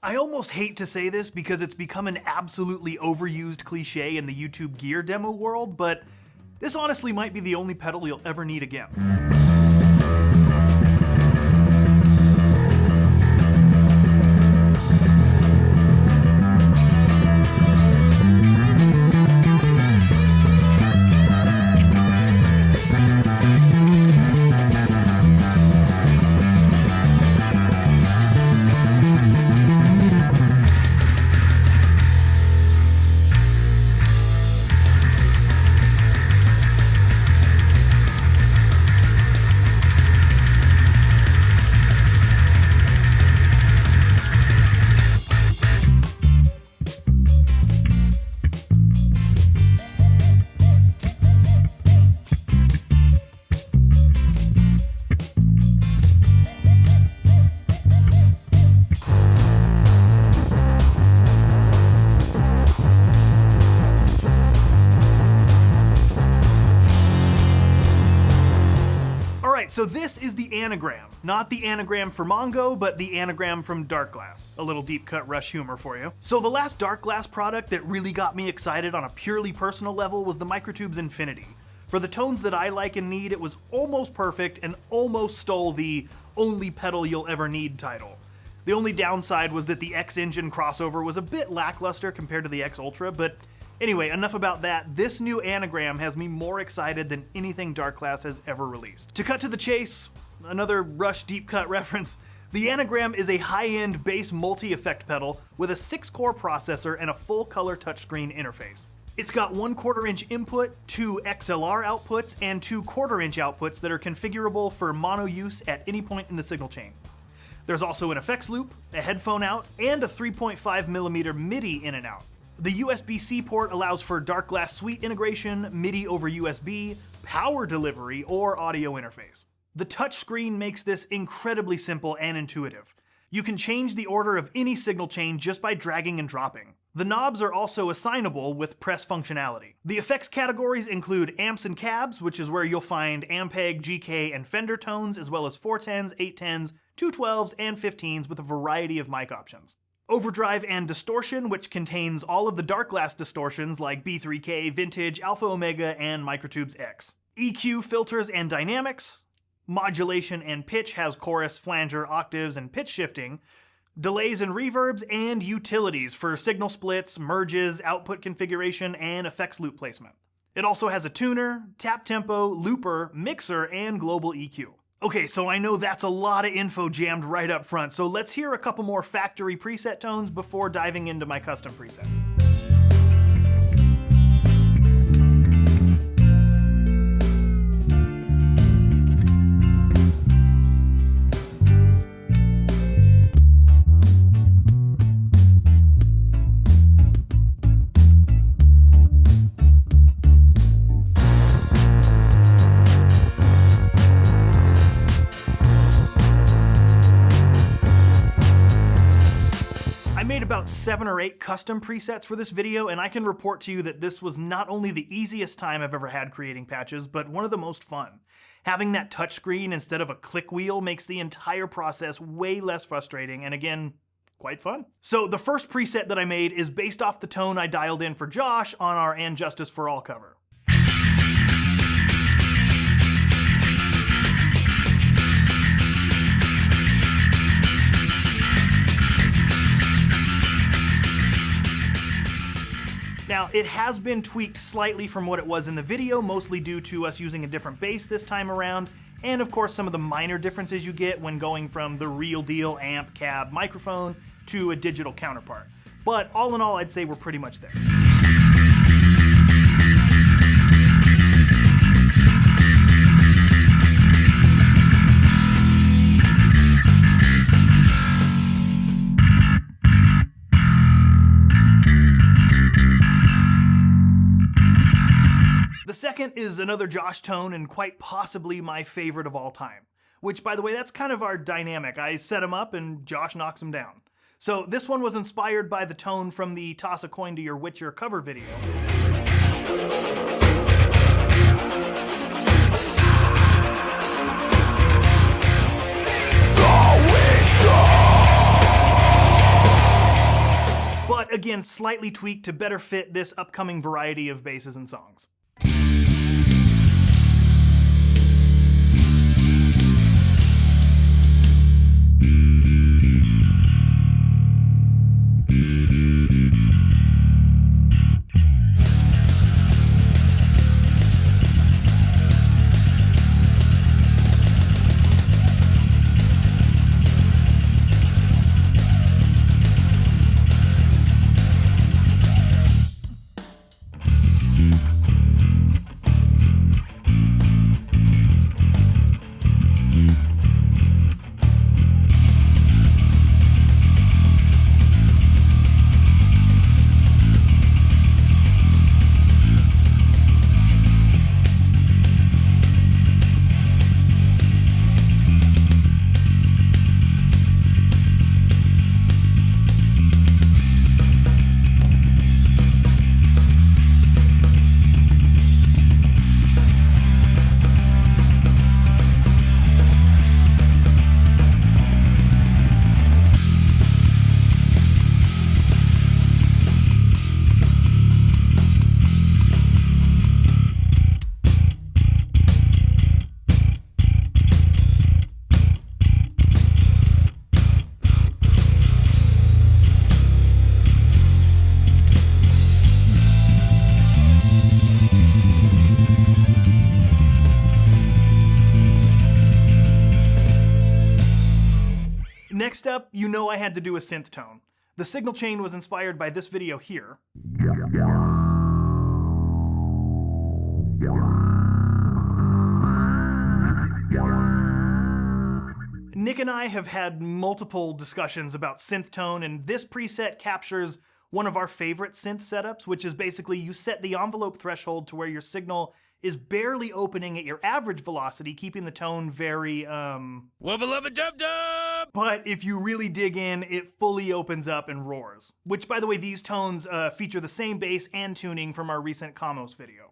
I almost hate to say this because it's become an absolutely overused cliche in the YouTube gear demo world, but this honestly might be the only pedal you'll ever need again. So this is the Anagram. Not the Anagram for Mongo, but the Anagram from Darkglass. A little deep cut Rush humor for you. So the last Darkglass product that really got me excited on a purely personal level was the Microtube's Infinity. For the tones that I like and need, it was almost perfect and almost stole the only pedal you'll ever need title. The only downside was that the X Engine crossover was a bit lackluster compared to the X Ultra, but anyway, enough about that. This new Anagram has me more excited than anything Darkglass has ever released. To cut to the chase, another Rush deep cut reference, the Anagram is a high-end bass multi-effect pedal with a 6-core processor and a full-color touchscreen interface. It's got 1/4 inch input, 2 XLR outputs, and 2 1/4 inch outputs that are configurable for mono use at any point in the signal chain. There's also an effects loop, a headphone out, and a 3.5mm MIDI in and out. The USB-C port allows for Darkglass Suite integration, MIDI over USB, power delivery, or audio interface. The touchscreen makes this incredibly simple and intuitive. You can change the order of any signal chain just by dragging and dropping. The knobs are also assignable with press functionality. The effects categories include amps and cabs, which is where you'll find Ampeg, GK, and Fender tones, as well as 410s, 810s, 212s, and 15s with a variety of mic options. Overdrive and distortion, which contains all of the Darkglass distortions like B3K, Vintage, Alpha Omega, and Microtube's X. EQ, filters, and dynamics. Modulation and pitch has chorus, flanger, octaves, and pitch shifting. Delays and reverbs, and utilities for signal splits, merges, output configuration, and effects loop placement. It also has a tuner, tap tempo, looper, mixer, and global EQ. Okay, so I know that's a lot of info jammed right up front, so let's hear a couple more factory preset tones before diving into my custom presets. About 7 or 8 custom presets for this video, and I can report to you that this was not only the easiest time I've ever had creating patches, but one of the most fun. Having that touchscreen instead of a click wheel makes the entire process way less frustrating, and again, quite fun. So the first preset that I made is based off the tone I dialed in for Josh on our And Justice for All cover. Now, it has been tweaked slightly from what it was in the video, mostly due to us using a different bass this time around, and of course some of the minor differences you get when going from the real deal amp, cab, microphone to a digital counterpart. But all in all, I'd say we're pretty much there. The second is another Josh tone and quite possibly my favorite of all time. Which, by the way, that's kind of our dynamic. I set him up and Josh knocks him down. So this one was inspired by the tone from the Toss a Coin to Your Witcher cover video. again slightly tweaked to better fit this upcoming variety of basses and songs. Next up, you know I had to do a synth tone. The signal chain was inspired by this video here. Nick and I have had multiple discussions about synth tone, and this preset captures one of our favorite synth setups, which is basically you set the envelope threshold to where your signal is barely opening at your average velocity, keeping the tone very, wubba-lubba-dub-dub! But if you really dig in, it fully opens up and roars. Which, by the way, these tones feature the same bass and tuning from our recent Kamos video.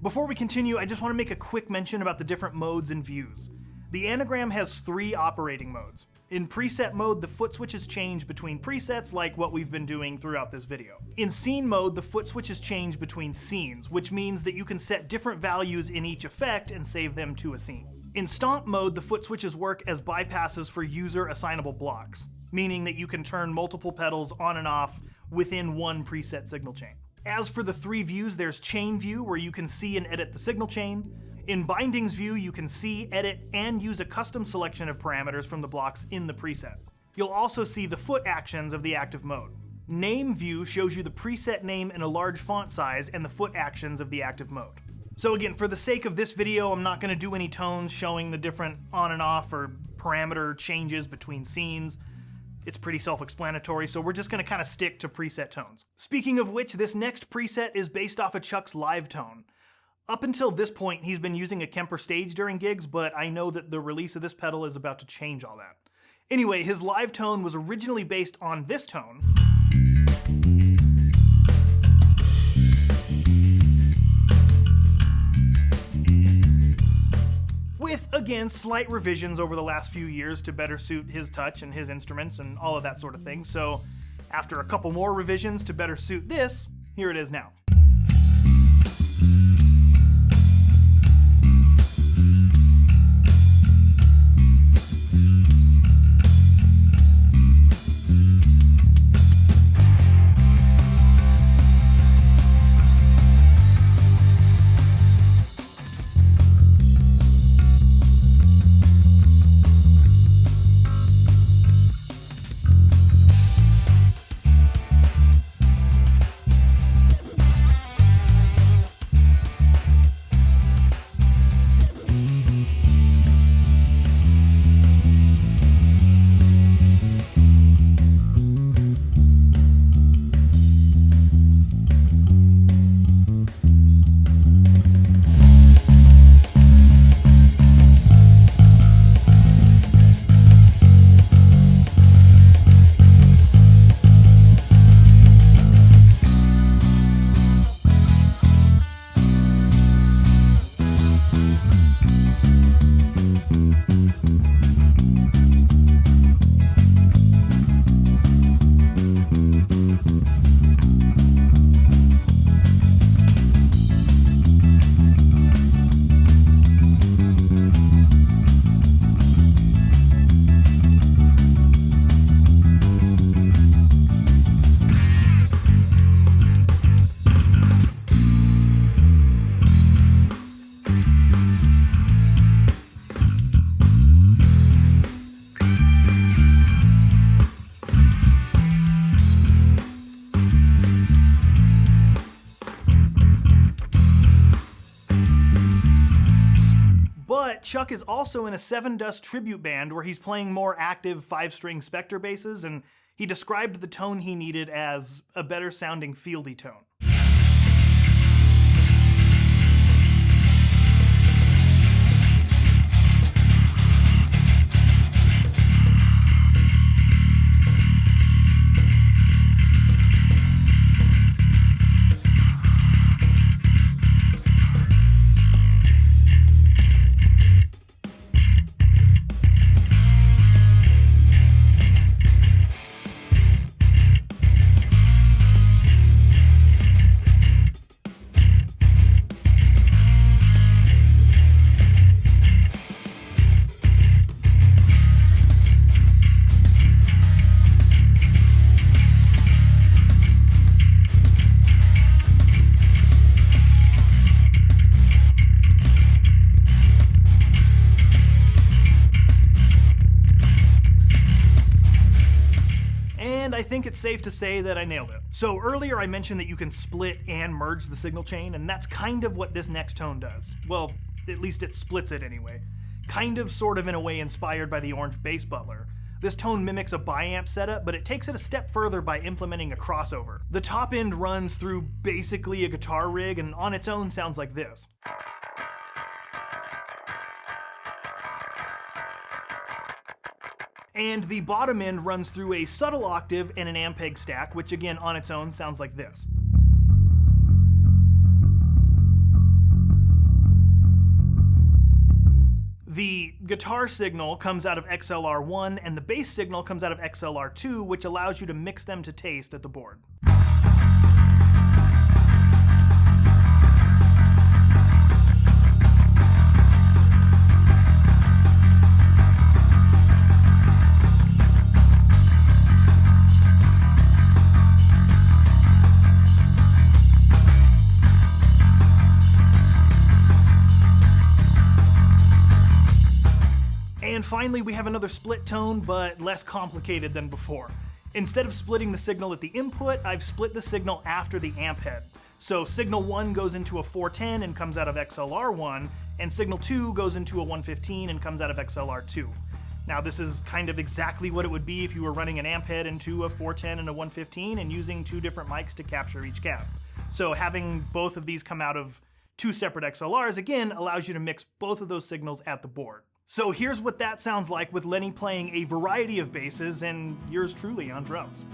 Before we continue, I just want to make a quick mention about the different modes and views. The Anagram has 3 operating modes. In preset mode, the foot switches change between presets like what we've been doing throughout this video. In scene mode, the foot switches change between scenes, which means that you can set different values in each effect and save them to a scene. In stomp mode, the foot switches work as bypasses for user assignable blocks, meaning that you can turn multiple pedals on and off within one preset signal chain. As for the 3 views, there's chain view, where you can see and edit the signal chain. In bindings view, you can see, edit, and use a custom selection of parameters from the blocks in the preset. You'll also see the foot actions of the active mode. Name view shows you the preset name in a large font size and the foot actions of the active mode. So again, for the sake of this video, I'm not going to do any tones showing the different on and off or parameter changes between scenes. It's pretty self-explanatory, so we're just going to kind of stick to preset tones. Speaking of which, this next preset is based off of Chuck's live tone. Up until this point, he's been using a Kemper stage during gigs, but I know that the release of this pedal is about to change all that. Anyway, his live tone was originally based on this tone. Again, slight revisions over the last few years to better suit his touch and his instruments and all of that sort of thing. So after a couple more revisions to better suit this, here it is now. Chuck is also in a Seven Dust tribute band where he's playing more active 5-string Spector basses, and he described the tone he needed as a better sounding fieldy tone. I think it's safe to say that I nailed it. So earlier I mentioned that you can split and merge the signal chain, and that's kind of what this next tone does. Well, at least it splits it anyway. Kind of, sort of in a way inspired by the orange bass butler. This tone mimics a biamp setup, but it takes it a step further by implementing a crossover. The top end runs through basically a guitar rig and on its own sounds like this. And the bottom end runs through a subtle octave and an Ampeg stack, which again on its own sounds like this. The guitar signal comes out of XLR1 and the bass signal comes out of XLR2, which allows you to mix them to taste at the board. And finally, we have another split tone, but less complicated than before. Instead of splitting the signal at the input, I've split the signal after the amp head. So signal 1 goes into a 410 and comes out of XLR1, and signal 2 goes into a 115 and comes out of XLR2. Now this is kind of exactly what it would be if you were running an amp head into a 410 and a 115 and using two different mics to capture each cab. So having both of these come out of two separate XLRs, again, allows you to mix both of those signals at the board. So here's what that sounds like with Lenny playing a variety of basses and yours truly on drums.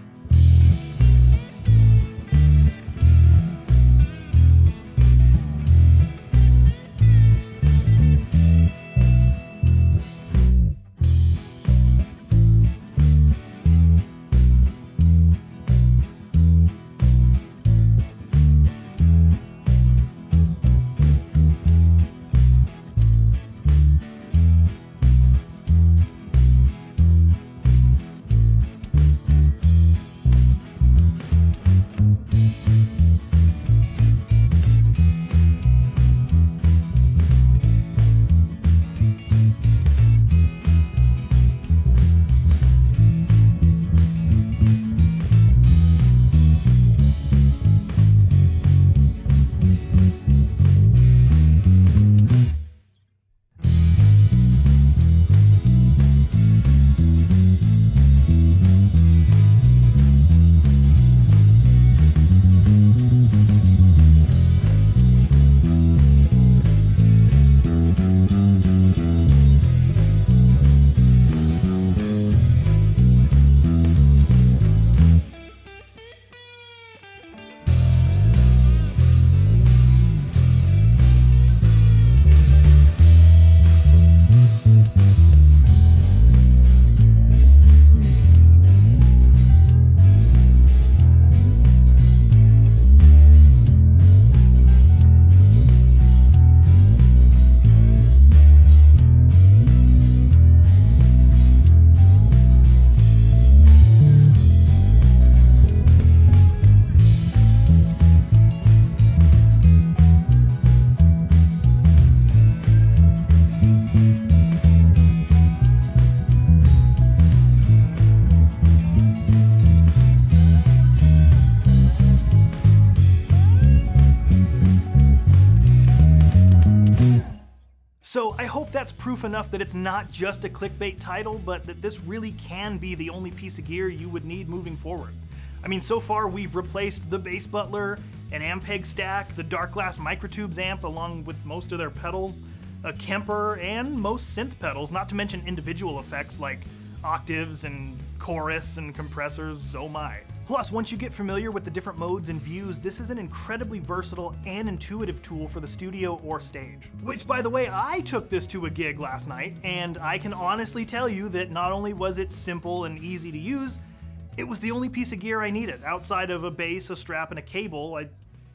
So I hope that's proof enough that it's not just a clickbait title, but that this really can be the only piece of gear you would need moving forward. I mean, so far we've replaced the bass butler, an Ampeg stack, the Darkglass Microtubes amp along with most of their pedals, a Kemper, and most synth pedals, not to mention individual effects like octaves and chorus and compressors, oh my. Plus, once you get familiar with the different modes and views, this is an incredibly versatile and intuitive tool for the studio or stage. Which, by the way, I took this to a gig last night, and I can honestly tell you that not only was it simple and easy to use, it was the only piece of gear I needed. Outside of a bass, a strap, and a cable,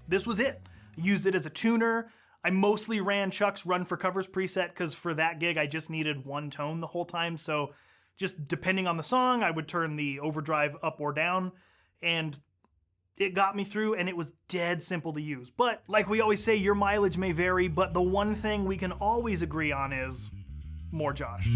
this was it. I used it as a tuner. I mostly ran Chuck's Run for Covers preset because for that gig I just needed one tone the whole time, so just depending on the song, I would turn the overdrive up or down, and it got me through, and it was dead simple to use. But like we always say, your mileage may vary, but the one thing we can always agree on is more Josh.